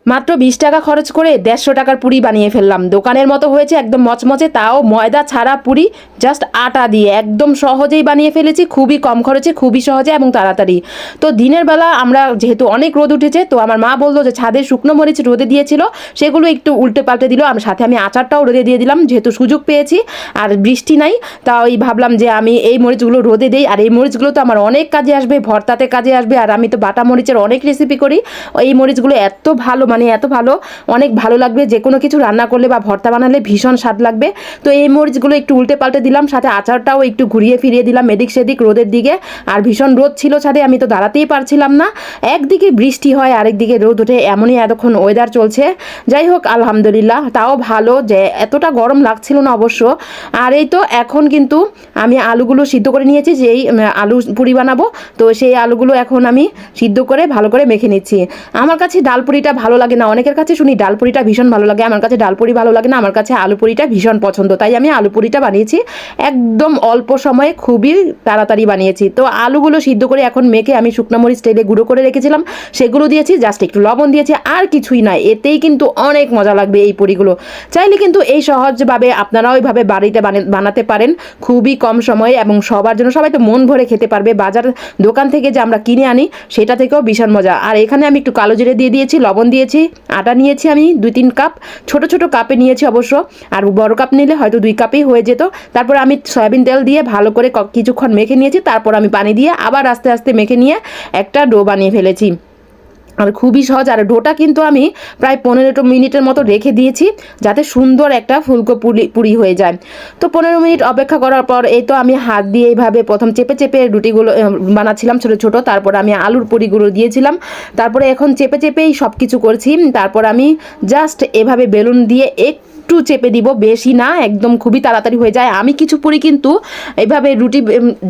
মাত্র 20 টাকা খরচ করে 150 টাকার পুরি বানিয়ে ফেললাম। দোকানের মতো হয়েছে, একদম মচমচে, তাও ময়দা ছাড়া পুরি, জাস্ট আটা দিয়ে একদম সহজেই বানিয়ে ফেলেছি, খুবই কম খরচে, খুবই সহজে এবং তাড়াতাড়ি। তো দিনের বেলা আমরা যেহেতু অনেক রোদ উঠেছে, তো আমার মা বললো যে ছাদে শুকনো মরিচ রোদে দিয়েছিল, সেগুলো একটু উল্টে পাল্টে দিল। সাথে আমি আচারটাও রোদে দিয়ে দিলাম, যেহেতু সুযোগ পেয়েছি আর বৃষ্টি নাই, তাও ভাবলাম যে আমি এই মরিচগুলো রোদে দিই। আর এই মরিচগুলো তো আমার অনেক কাজে আসবে, ভর্তাতে কাজে আসবে। আর আমি তো বাটা মরিচের অনেক রেসিপি করি, এই মরিচগুলো এত ভালো, মানে এত ভালো, অনেক ভালো লাগবে, যে কোনো কিছু রান্না করলে বা ভর্তা বানালে ভীষণ স্বাদ লাগবে। তো এই মরিচগুলো একটু উল্টে পাল্টে দিলাম, সাথে আচারটাও একটু ঘুরিয়ে ফিরিয়ে দিলাম এদিক সেদিক রোদের দিকে। আর ভীষণ রোদ ছিল ছাদে, আমি তো দাঁড়াতেই পারছিলাম না, একদিকে বৃষ্টি হয় আরেকদিকে রোদ ওঠে, এমনই এতক্ষণ ওয়েদার চলছে। যাই হোক আলহামদুলিল্লাহ, তাও ভালো যে এতটা গরম লাগছিল না অবশ্য। আর এই তো এখন কিন্তু আমি আলুগুলো সিদ্ধ করে নিয়েছি, যেই আলু পুরি বানাবো, তো সেই আলুগুলো এখন আমি সিদ্ধ করে ভালো করে মেখে নিচ্ছি। আমার কাছে ডাল পুরিটা ভালো লাগে না, অনেকের কাছে শুনি ডাল পুরিটা ভীষণ ভালো লাগে, আমার কাছে ডাল পুরি ভালো লাগে না, আমার কাছে আলু পুরিটা ভীষণ পছন্দ, তাই আমি আলু পুরিটা বানিয়েছি একদম অল্প সময়ে, খুবই তাড়াতাড়ি বানিয়েছি। তো আলুগুলো সিদ্ধ করে এখন মেখে আমি শুকনো মরিচ তেলে গুঁড়ো করে রেখেছিলাম, সেগুলো দিয়েছি, জাস্ট একটু লবণ দিয়েছি, আর কিছুই নাই। এতেই কিন্তু অনেক মজা লাগবে এই পুরিগুলো। চাইলে কিন্তু এই সহজভাবে আপনারাও এইভাবে বাড়িতে বানাতে পারেন, খুবই কম সময়ে এবং সবার জন্য, সবাই তো মন ভরে খেতে পারবে। বাজার দোকান থেকে যে আমরা কিনে আনি সেটা থেকেও ভীষণ মজা। আর এখানে আমি একটু কালো জিরে দিয়ে দিয়েছি, লবণ দিয়েছি, আটা নিয়েছি আমি 2-3 কাপ, ছোট ছোট কাপে নিয়েছি অবশ্য, আর বড় কাপ নিলে হয়তো 2 কাপেই হয়ে যেত। তারপর আমি সয়াবিন তেল দিয়ে ভালো করে কিছুক্ষণ মেখে নিয়েছি, তারপর আমি পানি দিয়ে আবার আস্তে আস্তে মেখে নিয়ে একটা ডো বানিয়ে ফেলেছি। আর খুবই সহজ। আর ডোটা কিন্তু আমি প্রায় 15 মিনিটের মতো রেখে দিয়েছি, যাতে সুন্দর একটা ফুলকো পুরি হয়ে যায়। তো 15 মিনিট অপেক্ষা করার পর এই তো আমি হাত দিয়ে এইভাবে প্রথম চেপে চেপে রুটিগুলো বানাচ্ছিলাম ছোটো ছোটো, তারপর আমি আলুর পুরিগুলো দিয়েছিলাম, তারপরে এখন চেপে চেপেই সব কিছু করছি। তারপর আমি জাস্ট এভাবে বেলুন দিয়ে একটু চেপে দিব, বেশি না, একদম খুবই তাড়াতাড়ি হয়ে যায়। আমি কিছু পুরি কিন্তু এভাবে রুটি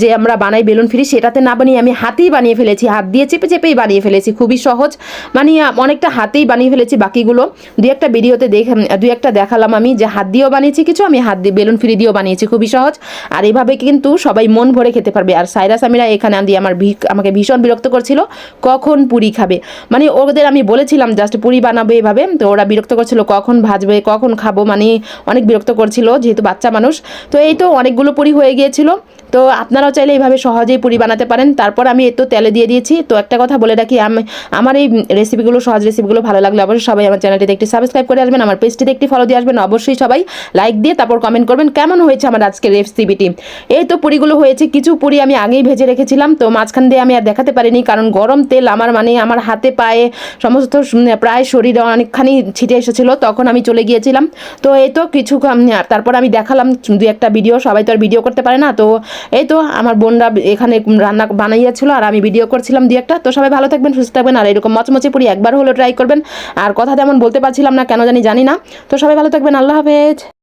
যে আমরা বানাই বেলুন ফ্রি, সেটাতে না বানিয়ে আমি হাতেই বানিয়ে ফেলেছি, হাত দিয়ে চেপে চেপেই বানিয়ে ফেলেছি, খুবই সহজ, মানে অনেকটা হাতেই বানিয়ে ফেলেছি। বাকিগুলো দুই একটা ভিডিওতে দেখালাম আমি, যে হাত দিয়েও বানিয়েছি কিছু, আমি হাত দিয়ে বেলুন ফ্রি দিয়েও বানিয়েছি, খুবই সহজ। আর এইভাবে কিন্তু সবাই মন ভরে খেতে পারবে। আর সাইরাস আমিরা এখানে দিয়ে আমাকে ভীষণ বিরক্ত করছিল, কখন পুরি খাবে, মানে ওদের আমি বলেছিলাম জাস্ট পুরি বানাবে এভাবে, তো ওরা বিরক্ত করছিল, কখন ভাজবে, কখন খাবো, মানে অনেক বিরক্ত করছিল, যেহেতু বাচ্চা মানুষ। তো এই তো অনেকগুলো পুরি হয়ে গিয়েছিল। তো আপনারাও চাইলে এইভাবে সহজেই পুরি বানাতে পারেন। তারপর আমি এতো তেলে দিয়ে দিয়েছি। তো একটা কথা বলে রাখি, আমার এই রেসিপিগুলো, সহজ রেসিপিগুলো ভালো লাগলে অবশ্যই সবাই আমার চ্যানেলটিতে একটি সাবস্ক্রাইব করে আসবেন, আমার পেজটিতে একটি ফলো দিয়ে আসবেন, অবশ্যই সবাই লাইক দিয়ে তারপর কমেন্ট করবেন কেমন হয়েছে আমার আজকের রেসিপিটি। এই তো পুরিগুলো হয়েছে, কিছু পুরি আমি আগেই ভেজে রেখেছিলাম, তো মাঝখান দিয়ে আমি আর দেখাতে পারিনি, কারণ গরম তেল আমার হাতে পায়ে সমস্ত প্রায় শরীরে অনেকখানি ছিটে এসেছিল, তখন আমি চলে গিয়েছিলাম। তো এই তো কিছু তারপর আমি দেখালাম 2-একটা ভিডিও, সবাই তো আর ভিডিও করতে পারে না। তো এই তো আমার বোনরা এখানে রান্না বানাইয়াছিল আর আমি ভিডিও করছিলাম 2-একটা। তো সবাই ভালো থাকবেন, সুস্থ থাকবেন, আর এরকম মচমচে পুরি একবার হলো ট্রাই করবেন। আর কথা তেমন বলতে পারছিলাম না, কেন জানি না। তো সবাই ভালো থাকবেন, আল্লাহ হাফেজ।